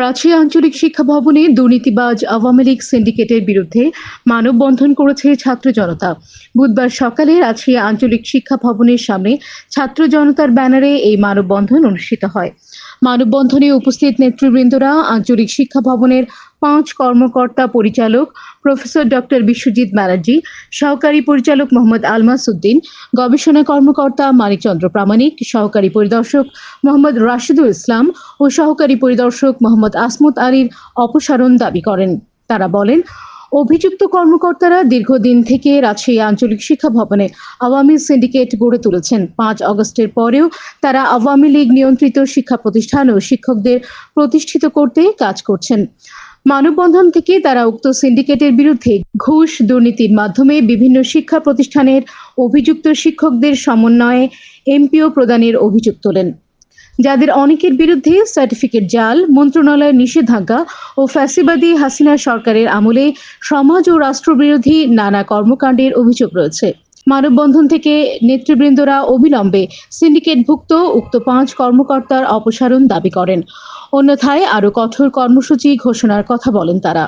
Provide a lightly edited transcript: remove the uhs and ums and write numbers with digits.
রাজশাহী আঞ্চলিক শিক্ষা ভবনে দুর্নীতিবাজ আওয়ামী লীগ সিন্ডিকেটের বিরুদ্ধে মানববন্ধন করেছে ছাত্র জনতা। বুধবার সকালে রাজশাহী আঞ্চলিক শিক্ষা ভবনের সামনে ছাত্র জনতার ব্যানারে এই মানববন্ধন অনুষ্ঠিত হয়। মানববন্ধনে উপস্থিত নেতৃবৃন্দরা আঞ্চলিক শিক্ষা ভবনের 5 কর্মকর্তা পরিচালক প্রফেসর ডক্টর বিশ্বজিৎ ব্যানার্জি, সহকারী পরিচালক মোহাম্মদ আলমাস উদ্দিন, গবেষণা কর্মকর্তা মানিকচন্দ্র প্রামাণিক, সহকারী পরিদর্শক মোহাম্মদ রাশিদুল ইসলাম ও সহকারী পরিদর্শক মোহাম্মদ আসমত আলীর অপসারণ দাবি করেন। তারা বলেন, অভিযুক্ত কর্মকর্তারা দীর্ঘদিন থেকে রাজশাহী আঞ্চলিক শিক্ষা ভবনে আওয়ামী সিন্ডিকেট গড়ে তুলেছেন। 5 আগস্টের পরেও তারা আওয়ামী লীগ নিয়ন্ত্রিত শিক্ষা প্রতিষ্ঠান ও শিক্ষকদের প্রতিষ্ঠিত করতে কাজ করছেন। মানববন্ধন থেকে তারা উক্ত সিন্ডিকেটের বিরুদ্ধে ঘুষ দুর্নীতির মাধ্যমে বিভিন্ন শিক্ষা প্রতিষ্ঠানের অভিযুক্ত শিক্ষকদের সমন্বয়ে এমপিও প্রদানের অভিযোগ তোলেন, যাদের অনেকের বিরুদ্ধে সার্টিফিকেট জাল, মন্ত্রণালয়ের নিষেধাজ্ঞা ও ফ্যাসিবাদী হাসিনা সরকারের আমলে সমাজ ও রাষ্ট্রবিরোধী নানা কর্মকাণ্ডের অভিযোগ রয়েছে। মানববন্ধন থেকে নেতৃবৃন্দরা অবিলম্বে সিন্ডিকেটভুক্ত উক্ত 5 কর্মকর্তার অপসারণ দাবি করেন। অন্যথায় আরও কঠোর কর্মসূচি ঘোষণার কথা বলেন তারা।